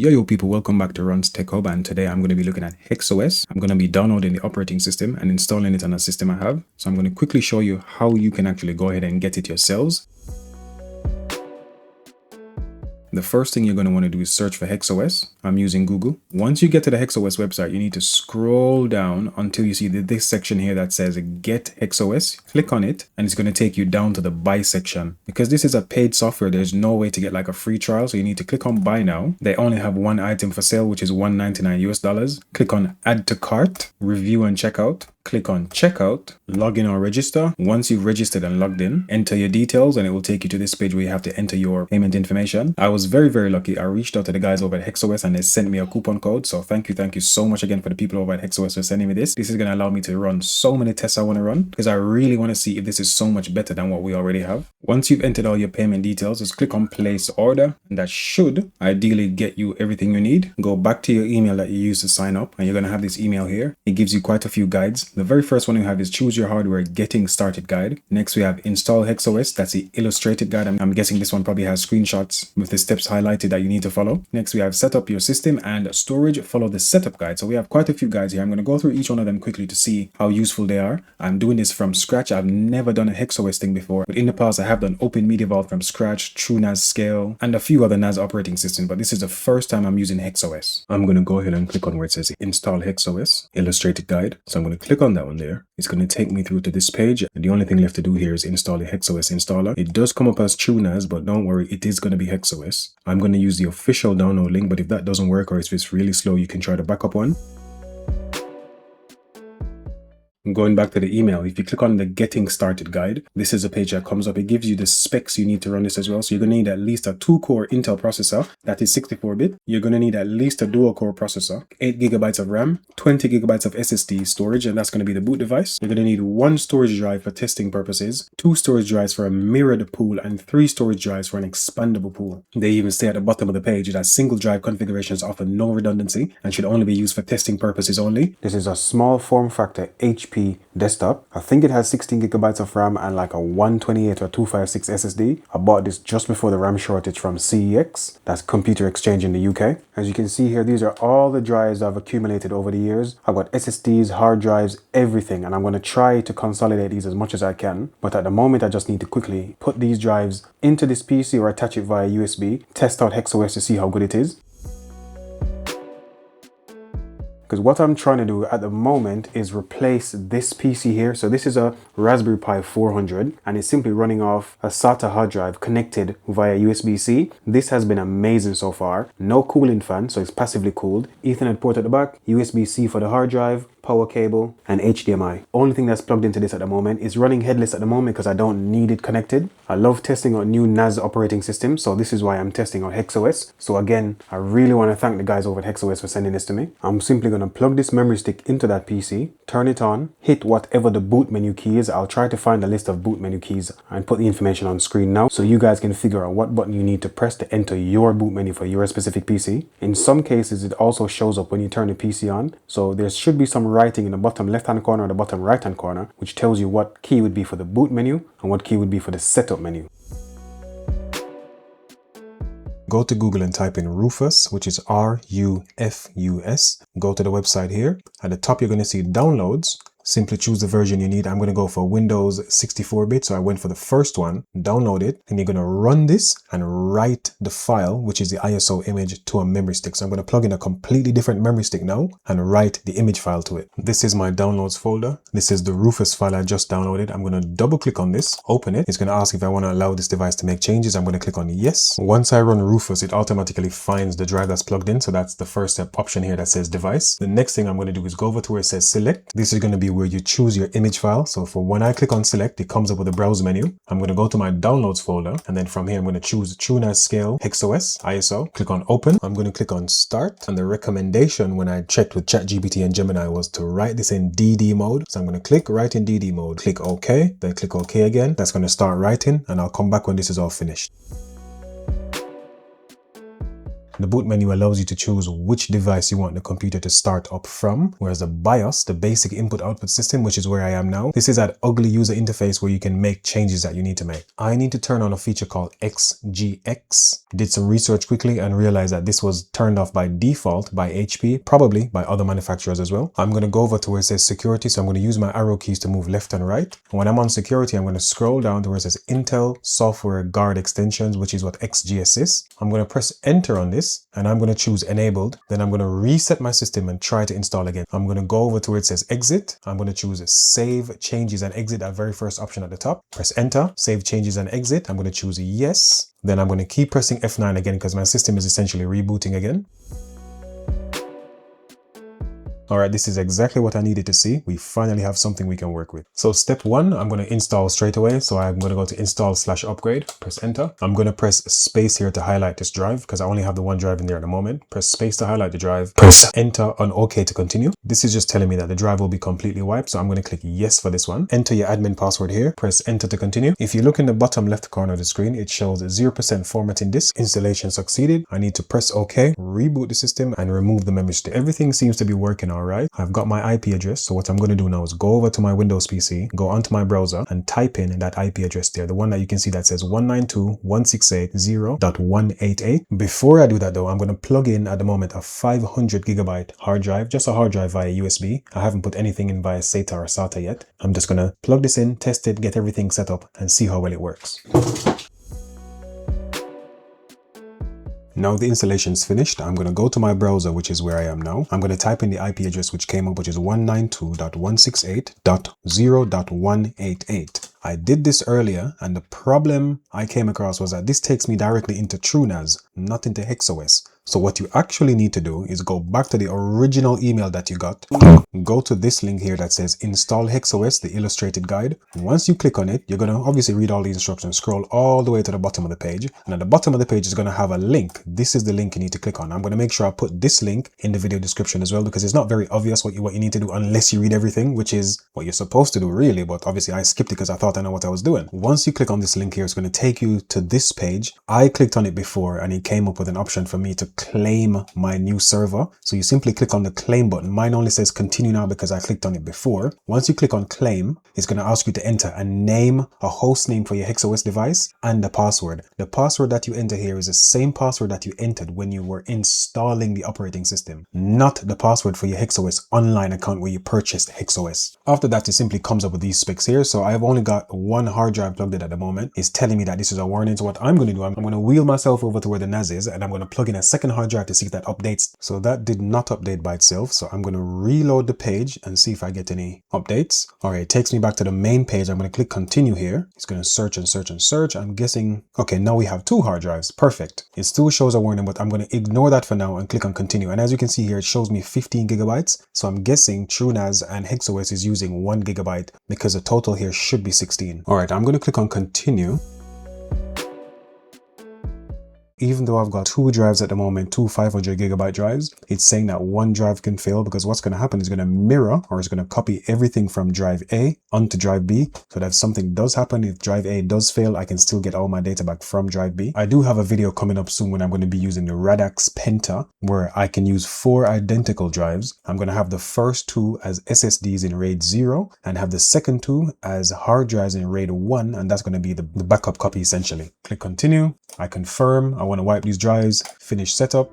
Yo people, welcome back to Linus Tech Hub, and today I'm going to be looking at HexOS. I'm going to be downloading the operating system and installing it on a system I have. So I'm going to quickly show you how you can actually go ahead and get it yourselves. The first thing you're going to want to do is search for HexOS. I'm using Google. Once you get to the HexOS website, you need to scroll down until you see this section here that says Get HexOS. Click on it and it's going to take you down to the Buy section. Because this is a paid software, there's no way to get like a free trial, so you need to click on Buy Now. They only have one item for sale, which is $199 US. Click on Add to Cart, Review and Checkout. Click on Checkout, log in or register. Once you've registered and logged in, enter your details and it will take you to this page where you have to enter your payment information. I was very lucky. I reached out to the guys over at HexOS and they sent me a coupon code. So thank you so much again for the people over at HexOS for sending me this. This is going to allow me to run so many tests I want to run because I really want to see if this is so much better than what we already have. Once you've entered all your payment details, just click on Place Order, and that should ideally get you everything you need. Go back to your email that you used to sign up and you're going to have this email here. It gives you quite a few guides. The very first one you have is Choose Your Hardware Getting Started Guide. Next we have Install HexOS. That's the illustrated guide. I'm guessing this one probably has screenshots with the steps highlighted that you need to follow. Next we have Set Up Your System and Storage. Follow the setup guide. So we have quite a few guides here. I'm going to go through each one of them quickly to see how useful they are. I'm doing this from scratch. I've never done a HexOS thing before, but in the past I have done Open Media Vault from scratch, TrueNAS Scale, and a few other NAS operating systems, but this is the first time I'm using HexOS. I'm going to go ahead and click on where it says Install HexOS Illustrated Guide. So I'm going to click on that one there. It's going to take me through to this page, and the only thing left to do here is install the HexOS installer. It does come up as TrueNAS, but don't worry, it is going to be HexOS. I'm going to use the official download link, but if that doesn't work or if it's really slow, you can try the backup one. Going back to the email, if you click on the Getting Started Guide, this is a page that comes up. It gives you the specs you need to run this as well. So you're going to need at least a 2-core Intel processor that is 64-bit. You're going to need at least a dual-core processor, 8 GB of RAM, 20 GB of SSD storage, and that's going to be the boot device. You're going to need 1 storage drive for testing purposes, 2 storage drives for a mirrored pool, and 3 storage drives for an expandable pool. They even say at the bottom of the page that single drive configurations offer no redundancy and should only be used for testing purposes only. This is a small form factor HP desktop. I think it has 16 GB of RAM and like a 128 or 256 SSD. I bought this just before the RAM shortage from CEX, that's Computer Exchange in the UK. As you can see here, these are all the drives I've accumulated over the years. I've got SSDs, hard drives, everything, and I'm going to try to consolidate these as much as I can. But at the moment, I just need to quickly put these drives into this PC or attach it via USB, test out HexOS to see how good it is. Because what I'm trying to do at the moment is replace this PC here. So this is a Raspberry Pi 400 and it's simply running off a SATA hard drive connected via USB-C. This has been amazing so far. No cooling fan, so it's passively cooled. Ethernet port at the back, USB-C for the hard drive, power cable, and HDMI. Only thing that's plugged into this at the moment is running headless at the moment because I don't need it connected. I love testing on new NAS operating systems, so this is why I'm testing on HexOS. So again, I really want to thank the guys over at HexOS for sending this to me. I'm simply going to plug this memory stick into that PC, turn it on, hit whatever the boot menu key is. I'll try to find a list of boot menu keys and put the information on screen now so you guys can figure out what button you need to press to enter your boot menu for your specific PC. In some cases, it also shows up when you turn the PC on, so there should be some writing in the bottom left hand corner or the bottom right hand corner which tells you what key would be for the boot menu and what key would be for the setup menu. Go to Google and type in Rufus, which is R-U-F-U-S. Go to the website here. At the top, you're going to see downloads. Simply choose the version you need. I'm going to go for Windows 64-bit, so I went for the first one. Download it, and you're going to run this and write the file, which is the ISO image, to a memory stick. So I'm going to plug in a completely different memory stick now and write the image file to it. This is my downloads folder. This is the Rufus file I just downloaded. I'm going to double click on this, open it. It's going to ask if I want to allow this device to make changes. I'm going to click on yes. Once I run Rufus, it automatically finds the drive that's plugged in. So that's the first step option here that says device. The next thing I'm going to do is go over to where it says select. This is going to be where you choose your image file. So for when I click on select, it comes up with a browse menu. I'm going to go to my downloads folder, and then from here I'm going to choose TrueNAS Scale HexOS ISO. Click on open. I'm going to click on start, and the recommendation when I checked with ChatGPT and Gemini was to write this in DD mode. So I'm going to click write in DD mode, click OK, then click OK again. That's going to start writing, and I'll come back when this is all finished. The boot menu allows you to choose which device you want the computer to start up from, whereas the BIOS, the basic input output system, which is where I am now, this is that ugly user interface where you can make changes that you need to make. I need to turn on a feature called XGX. Did some research quickly and realized that this was turned off by default by HP, probably by other manufacturers as well. I'm going to go over to where it says security, so I'm going to use my arrow keys to move left and right. When I'm on security, I'm going to scroll down to where it says Intel Software Guard Extensions, which is what XGS is. I'm going to press enter on this and I'm going to choose enabled. Then I'm going to reset my system and try to install again. I'm going to go over to where it says exit. I'm going to choose save changes and exit, that very first option at the top. Press enter, save changes and exit. I'm going to choose yes. Then I'm going to keep pressing F9 again because my system is essentially rebooting again. All right, this is exactly what I needed to see. We finally have something we can work with. So step one, I'm going to install straight away. So I'm going to go to install/upgrade, press enter. I'm going to press space here to highlight this drive because I only have the one drive in there at the moment. Press space to highlight the drive, press enter on OK to continue. This is just telling me that the drive will be completely wiped. So I'm going to click yes for this one. Enter your admin password here, press enter to continue. If you look in the bottom left corner of the screen, it shows 0% formatting disk. Installation succeeded. I need to press OK, reboot the system and remove the memory stick. Everything seems to be working all right. I've got my IP address. So what I'm going to do now is go over to my Windows PC, go onto my browser and type in that IP address there. The one that you can see that says 192.168.0.188. Before I do that though, I'm going to plug in at the moment a 500 gigabyte hard drive, just a hard drive via USB. I haven't put anything in via SATA or SATA yet. I'm just going to plug this in, test it, get everything set up and see how well it works. Now the installation is finished. I'm going to go to my browser, which is where I am now. I'm going to type in the IP address which came up, which is 192.168.0.188. I did this earlier and the problem I came across was that this takes me directly into TrueNAS, not into HexOS. So what you actually need to do is go back to the original email that you got. Go to this link here that says install HexOS, the illustrated guide. Once you click on it, you're going to obviously read all the instructions, scroll all the way to the bottom of the page. And at the bottom of the page is going to have a link. This is the link you need to click on. I'm going to make sure I put this link in the video description as well, because it's not very obvious what you need to do unless you read everything, which is what you're supposed to do really. But obviously I skipped it because I thought I know what I was doing. Once you click on this link here, it's going to take you to this page. I clicked on it before and it came up with an option for me to claim my new server. So you simply click on the claim button. Mine only says continue now because I clicked on it before. Once you click on claim, it's going to ask you to enter a name, a host name for your HexOS device and the password. The password that you enter here is the same password that you entered when you were installing the operating system, not the password for your HexOS online account where you purchased HexOS. After that, it simply comes up with these specs here. So I've only got one hard drive plugged in at the moment. It's telling me that this is a warning. So what I'm going to do, I'm going to wheel myself over to where the NAS is and I'm going to plug in a second hard drive to see if that updates. So that did not update by itself. So I'm going to reload the page and see if I get any updates. All right, it takes me back to the main page. I'm going to click continue here. It's going to search and search and search. I'm guessing, okay, now we have two hard drives. Perfect. It still shows a warning, but I'm going to ignore that for now and click on continue. And as you can see here, it shows me 15 gigabytes. So I'm guessing TrueNAS and HexOS is using 1 gigabyte because the total here should be 16. All right, I'm going to click on continue. Even though I've got two drives at the moment, two 500 gigabyte drives, it's saying that one drive can fail because what's going to happen is going to mirror or it's going to copy everything from drive A onto drive B. So that if something does happen, if drive A does fail, I can still get all my data back from drive B. I do have a video coming up soon when I'm going to be using the Radax Penta, where I can use 4 identical drives. I'm going to have the first 2 as SSDs in RAID 0 and have the second 2 as hard drives in RAID 1. And that's going to be the backup copy essentially. Click continue. I confirm. I want to wipe these drives, finish setup.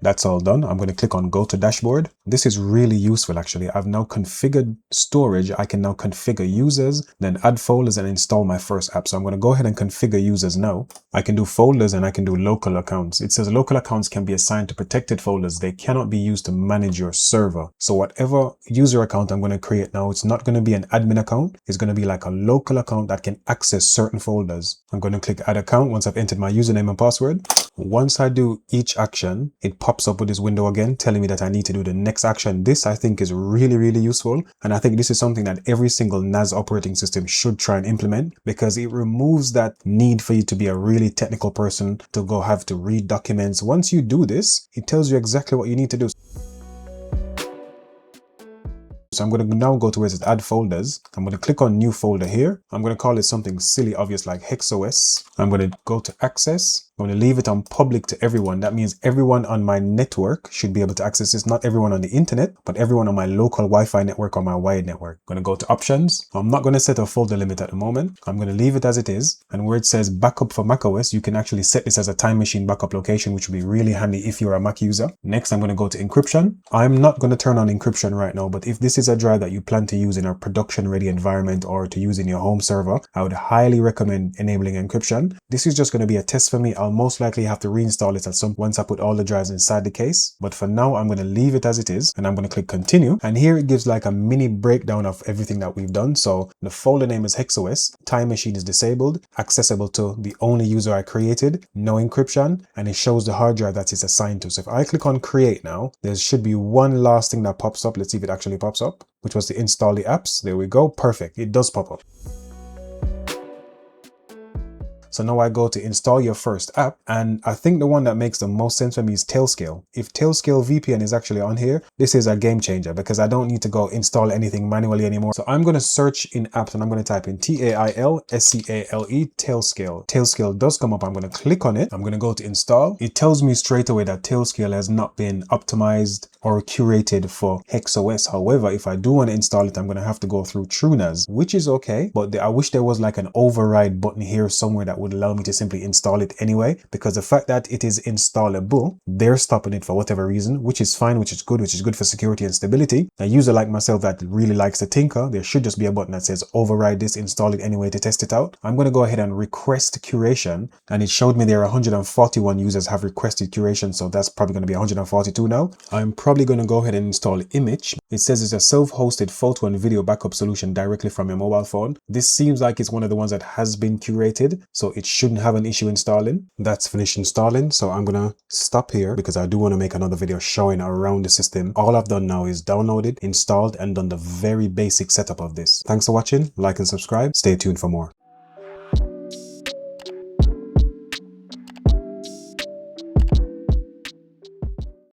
That's all done. I'm going to click on go to dashboard. This is really useful actually. I've now configured storage. I can now configure users, then add folders and install my first app. So I'm going to go ahead and configure users now. I can do folders and I can do local accounts. It says local accounts can be assigned to protected folders. They cannot be used to manage your server. So whatever user account I'm going to create now, it's not going to be an admin account. It's going to be like a local account that can access certain folders. I'm going to click add account once I've entered my username and password. Once I do each action, it pops up with this window again telling me that I need to do the next action. This I think is really, really useful. And I think this is something that every single NAS operating system should try and implement because it removes that need for you to be a really technical person to go have to read documents. Once you do this, it tells you exactly what you need to do. So I'm going to now go to where it says add folders. I'm going to click on new folder here. I'm going to call it something silly obvious like HexOS. I'm going to go to access. I'm going to leave it on public to everyone. That means everyone on my network should be able to access this. Not everyone on the internet, but everyone on my local Wi-Fi network or my wired network. I'm going to go to options. I'm not going to set a folder limit at the moment. I'm going to leave it as it is. And where it says backup for macOS, you can actually set this as a time machine backup location, which would be really handy if you're a Mac user. Next, I'm going to go to encryption. I'm not going to turn on encryption right now, but if this is a drive that you plan to use in a production ready environment or to use in your home server, I would highly recommend enabling encryption. This is just going to be a test for me. I'll most likely have to reinstall it at some once I put all the drives inside the case. But for now, I'm going to leave it as it is and I'm going to click continue. And here it gives like a mini breakdown of everything that we've done. So the folder name is HexOS, time machine is disabled, accessible to the only user I created, no encryption, and it shows the hard drive that it's assigned to. So if I click on create now, there should be one last thing that pops up. Let's see if it actually pops up, which was to install the apps. There we go. Perfect. It does pop up. So now I go to install your first app, and I think the one that makes the most sense for me is Tailscale. If Tailscale VPN is actually on here, this is a game changer because I don't need to go install anything manually anymore. So I'm going to search in apps and I'm going to type in Tailscale, Tailscale. Tailscale does come up. I'm going to click on it. I'm going to go to install. It tells me straight away that Tailscale has not been optimized or curated for HexOS. However, if I do want to install it, I'm going to have to go through TrueNAS, which is okay, but I wish there was like an override button here somewhere that would allow me to simply install it anyway, because the fact that it is installable, they're stopping it for whatever reason, which is fine, which is good for security and stability. A user like myself that really likes to tinker, there should just be a button that says override this, install it anyway to test it out. I'm going to go ahead and request curation, and it showed me there are 141 users have requested curation, so that's probably going to be 142 now. I'm probably going to go ahead and install Image. It says it's a self-hosted photo and video backup solution directly from your mobile phone. This seems like it's one of the ones that has been curated, so it shouldn't have an issue installing. That's finished installing, so I'm gonna stop here because I do want to make another video showing around the system. All I've done now is downloaded, installed, and done the very basic setup of this. Thanks for watching. Like and subscribe. Stay tuned for more.